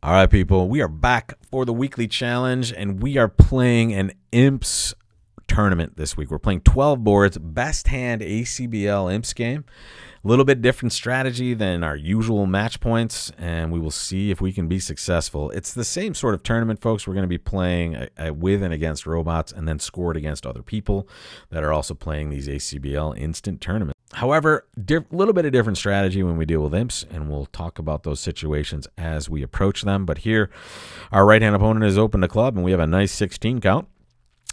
All right, people, we are back for the weekly challenge, and we are playing an Imps tournament this week. We're playing 12 boards, best hand ACBL Imps game. A little bit different strategy than our usual match points, and we will see if we can be successful. It's the same sort of tournament, folks. We're going to be playing with and against robots and then scored against other people that are also playing these ACBL instant tournaments. However, a little bit of different strategy when we deal with imps, and we'll talk about those situations as we approach them. But here, our right-hand opponent is open to club, and we have a nice 16 count.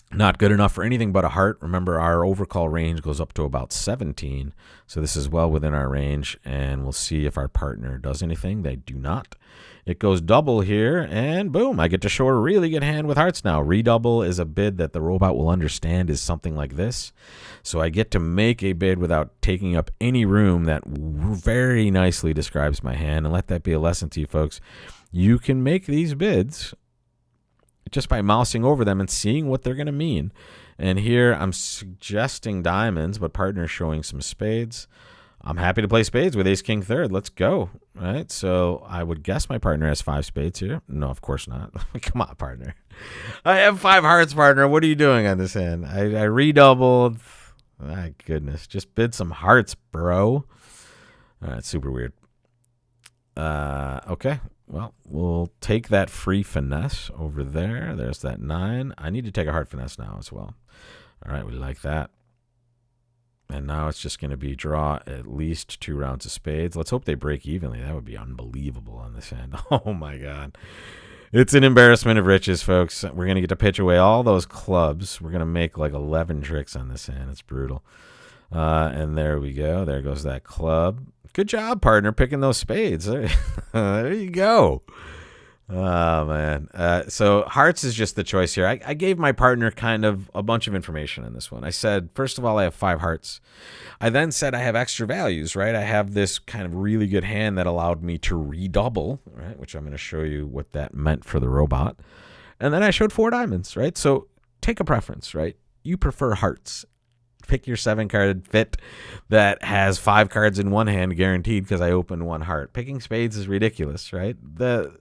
Not good enough for anything but a heart. Remember, our overcall range goes up to about 17, so this is well within our range, and we'll see if our partner does anything. They do not. It goes double here, and boom, I get to show a really good hand with hearts now. Redouble is a bid that the robot will understand is something like this, so I get to make a bid without taking up any room. That very nicely describes my hand, and let that be a lesson to you folks. You can make these bids just by mousing over them and seeing what they're going to mean. And here I'm suggesting diamonds, but partner's showing some spades. I'm happy to play spades with ace king third. Let's go. All right, so I would guess my partner has 5 spades here. No, of course not. Come on, partner. I have 5 hearts, partner. What are you doing on this hand? I redoubled. My goodness. Just bid some hearts, bro. All right, super weird. Okay. Well, we'll take that free finesse over there. There's that 9. I need to take a heart finesse now as well. All right, we like that. And now it's just going to be draw at least 2 rounds of spades. Let's hope they break evenly. That would be unbelievable on this hand. Oh, my God. It's an embarrassment of riches, folks. We're going to get to pitch away all those clubs. We're going to make like 11 tricks on this hand. It's brutal. And there we go. There goes that club. Good job, partner, picking those spades. There you go. Oh, man. So hearts is just the choice here. I gave my partner kind of a bunch of information in this one. I said, first of all, I have 5 hearts. I then said I have extra values, right? I have this kind of really good hand that allowed me to redouble, right? Which I'm going to show you what that meant for the robot. And then I showed 4 diamonds, right? So take a preference, right? You prefer hearts. Pick your 7-card fit that has 5 cards in one hand guaranteed because I opened 1 heart. Picking spades is ridiculous, right?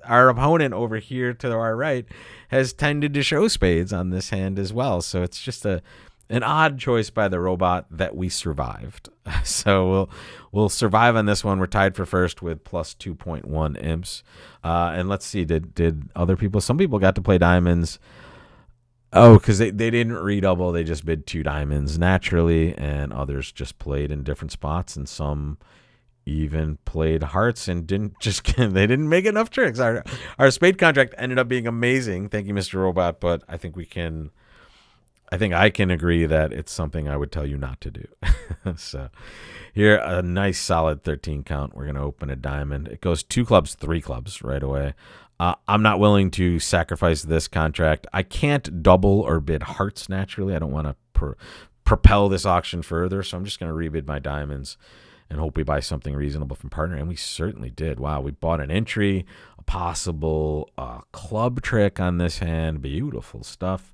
Our opponent over here to our right has tended to show spades on this hand as well. So it's just an odd choice by the robot that we survived. So we'll survive on this one. We're tied for first with plus 2.1 imps. And let's see, did other people? Some people got to play diamonds. Oh, because they didn't redouble. They just bid 2 diamonds naturally, and others just played in different spots, and some even played hearts and they didn't make enough tricks. Our spade contract ended up being amazing. Thank you, Mr. Robot, but I think I can agree that it's something I would tell you not to do. So here, a nice solid 13 count. We're going to open a diamond. It goes 2 clubs, 3 clubs right away. I'm not willing to sacrifice this contract. I can't double or bid hearts naturally. I don't want to propel this auction further, so I'm just going to rebid my diamonds and hope we buy something reasonable from partner, and we certainly did. Wow, we bought an entry, a possible club trick on this hand. Beautiful stuff.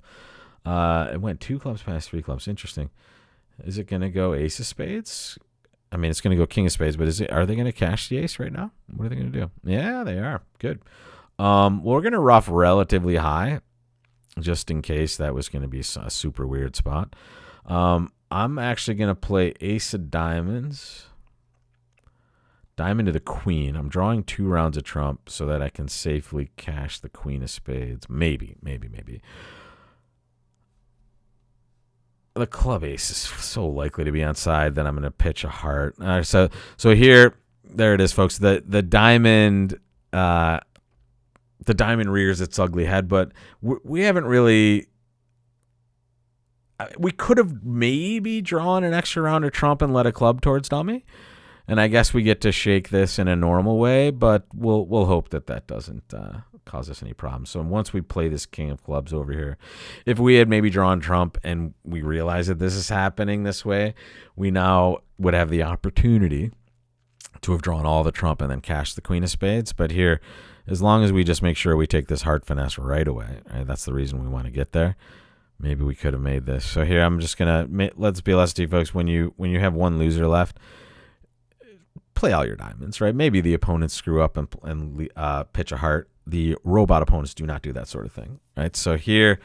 It went 2 clubs past 3 clubs. Interesting. Is it going to go ace of spades? I mean, it's going to go king of spades, but are they going to cash the ace right now? What are they going to do? Yeah, they are. Good. We're going to rough relatively high, just in case that was going to be a super weird spot. I'm actually going to play ace of diamonds, diamond to the queen. I'm drawing 2 rounds of trump so that I can safely cash the queen of spades. Maybe. The club ace is so likely to be on side that I'm going to pitch a heart. So here, there it is, folks. The diamond... The diamond rears its ugly head, but we haven't really... We could have maybe drawn an extra round of trump and let a club towards dummy, and I guess we get to shake this in a normal way, but we'll hope that doesn't cause us any problems. So once we play this king of clubs over here, if we had maybe drawn trump and we realize that this is happening this way, we now would have the opportunity to have drawn all the trump and then cash the queen of spades. But here, as long as we just make sure we take this heart finesse right away, right? That's the reason we want to get there. Maybe we could have made this. So here I'm just gonna let's be LSD, folks. When you have 1 loser left, play all your diamonds, right? Maybe the opponents screw up and pitch a heart, the robot opponents do not do that sort of thing, right? So here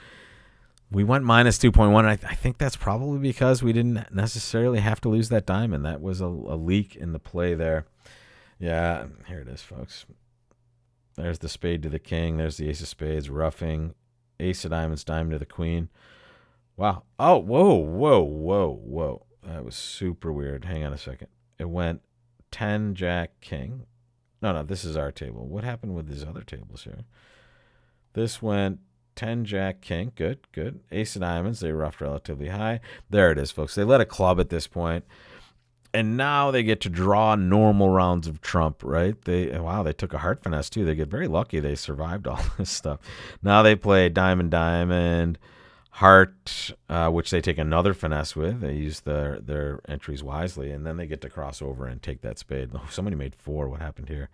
we went minus 2.1. And I think that's probably because we didn't necessarily have to lose that diamond. That was a leak in the play there. Yeah, here it is, folks. There's the spade to the king. There's the ace of spades, roughing. Ace of diamonds, diamond to the queen. Wow. Oh, whoa. That was super weird. Hang on a second. It went 10, jack, king. No, this is our table. What happened with these other tables here? This went 10, jack, king. Good. Ace of diamonds. They roughed relatively high. There it is, folks. They let a club at this point. And now they get to draw normal rounds of trump, right? They took a heart finesse too. They get very lucky they survived all this stuff. Now they play diamond, heart, which they take another finesse with. They use their entries wisely, and then they get to cross over and take that spade. Oh, somebody made 4. What happened here?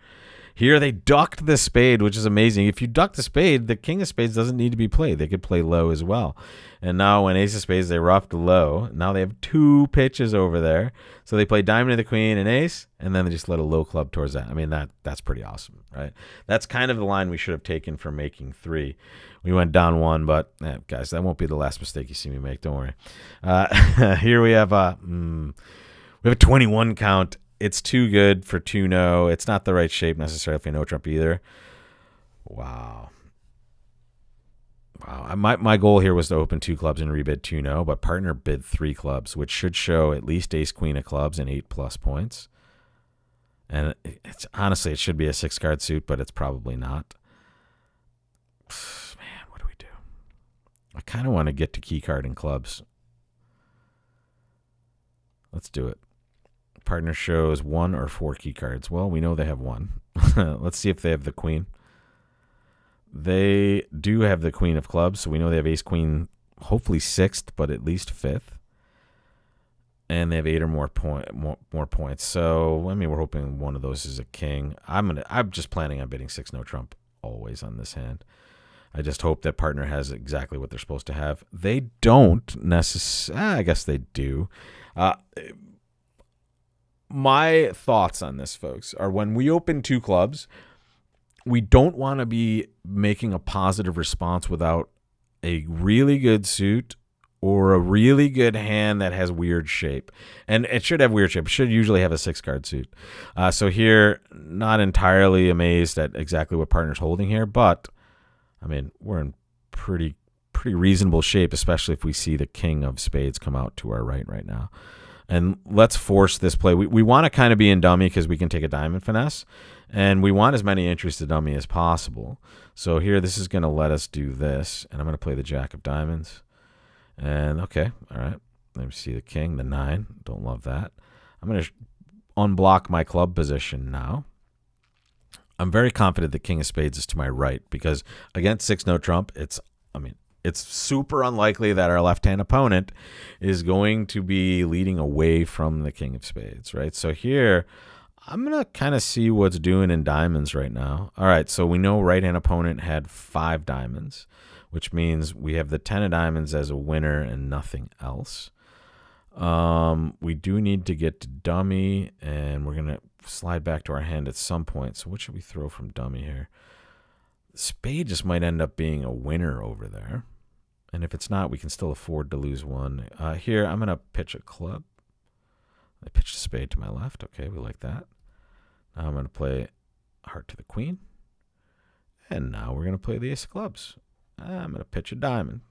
Here they ducked the spade, which is amazing. If you duck the spade, the king of spades doesn't need to be played. They could play low as well. And now when ace of spades, they roughed low. Now they have 2 pitches over there. So they play diamond to the queen and ace, and then they just let a low club towards that. I mean, that's pretty awesome, right? That's kind of the line we should have taken for making 3. We went down 1, but guys, that won't be the last mistake you see me make. Don't worry. Here we have a 21 count. It's too good for 2-no. It's not the right shape necessarily for no trump either. Wow. My goal here was to open 2 clubs and rebid 2-no, but partner bid 3 clubs, which should show at least ace queen of clubs and 8+ points. And it's honestly, it should be a 6-card suit, but it's probably not. Man, what do we do? I kind of want to get to key card and clubs. Let's do it. Partner shows 1 or 4 key cards. Well, we know they have 1. Let's see if they have the queen. They do have the queen of clubs, so we know they have ace queen, hopefully 6th, but at least 5th. And they have 8 or more points. So I mean, we're hoping one of those is a king. I'm just planning on bidding 6 no trump always on this hand. I just hope that partner has exactly what they're supposed to have. They don't necessarily. I guess they do. My thoughts on this, folks, are when we open 2 clubs, we don't want to be making a positive response without a really good suit or a really good hand that has weird shape. And it should have weird shape. It should usually have a 6-card suit. So here, not entirely amazed at exactly what partner's holding here, but, I mean, we're in pretty reasonable shape, especially if we see the king of spades come out to our right now. And let's force this play. We want to kind of be in dummy because we can take a diamond finesse. And we want as many entries to dummy as possible. So here, this is going to let us do this. And I'm going to play the jack of diamonds. And okay, all right. Let me see the king, the 9. Don't love that. I'm going to unblock my club position now. I'm very confident the king of spades is to my right because against 6 no trump, it's super unlikely that our left-hand opponent is going to be leading away from the king of spades, right? So here, I'm going to kind of see what's doing in diamonds right now. All right, so we know right-hand opponent had 5 diamonds, which means we have the 10 of diamonds as a winner and nothing else. We do need to get to dummy, and we're going to slide back to our hand at some point. So what should we throw from dummy here? Spade just might end up being a winner over there. And if it's not, we can still afford to lose 1. Here, I'm going to pitch a club. I pitched a spade to my left. Okay, we like that. Now I'm going to play heart to the queen. And now we're going to play the ace of clubs. I'm going to pitch a diamond.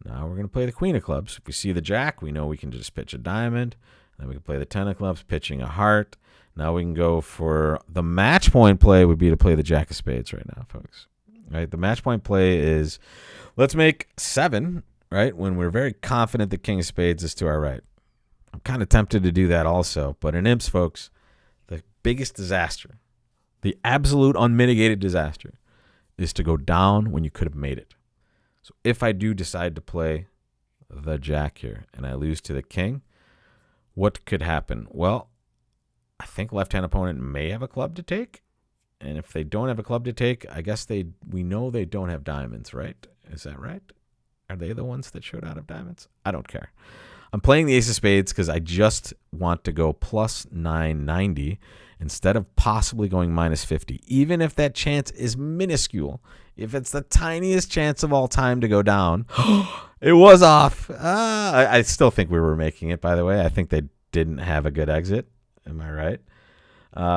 Now we're going to play the queen of clubs. If we see the jack, we know we can just pitch a diamond. Then we can play the 10 of clubs, pitching a heart. Now we can go for the match point play would be to play the jack of spades right now, folks. Right? The match point play is let's make 7, right, when we're very confident the king of spades is to our right. I'm kind of tempted to do that also, but in imps, folks, the biggest disaster, the absolute unmitigated disaster, is to go down when you could have made it. So if I do decide to play the jack here and I lose to the king, what could happen? Well, I think left-hand opponent may have a club to take. And if they don't have a club to take, I guess we know they don't have diamonds, right? Is that right? Are they the ones that showed out of diamonds? I don't care. I'm playing the ace of spades because I just want to go plus 990 instead of possibly going minus 50, even if that chance is minuscule. If it's the tiniest chance of all time to go down, it was off. I still think we were making it, by the way. I think they didn't have a good exit. Am I right?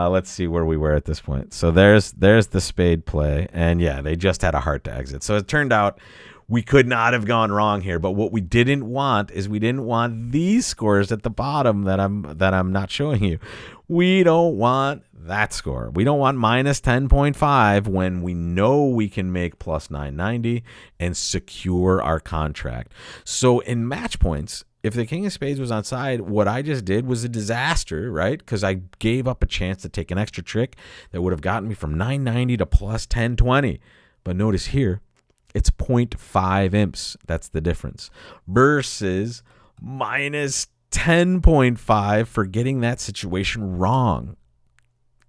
Let's see where we were at this point. So there's the spade play. And yeah, they just had a heart to exit. So it turned out we could not have gone wrong here. But what we didn't want is we didn't want these scores at the bottom that I'm not showing you. We don't want that score. We don't want minus 10.5 when we know we can make plus 990 and secure our contract. So in match points, if the king of spades was on side, what I just did was a disaster, right? Because I gave up a chance to take an extra trick that would have gotten me from 990 to plus 1020. But notice here, it's 0.5 imps. That's the difference. Versus minus 10.5 for getting that situation wrong.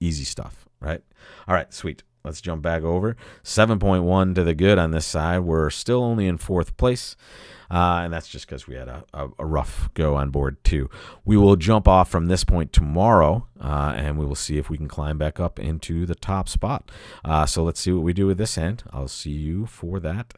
Easy stuff, right? All right, sweet. Let's jump back over. 7.1 to the good on this side. We're still only in fourth place. And that's just because we had a rough go on board too. We will jump off from this point tomorrow, and we will see if we can climb back up into the top spot. So let's see what we do with this hand. I'll see you for that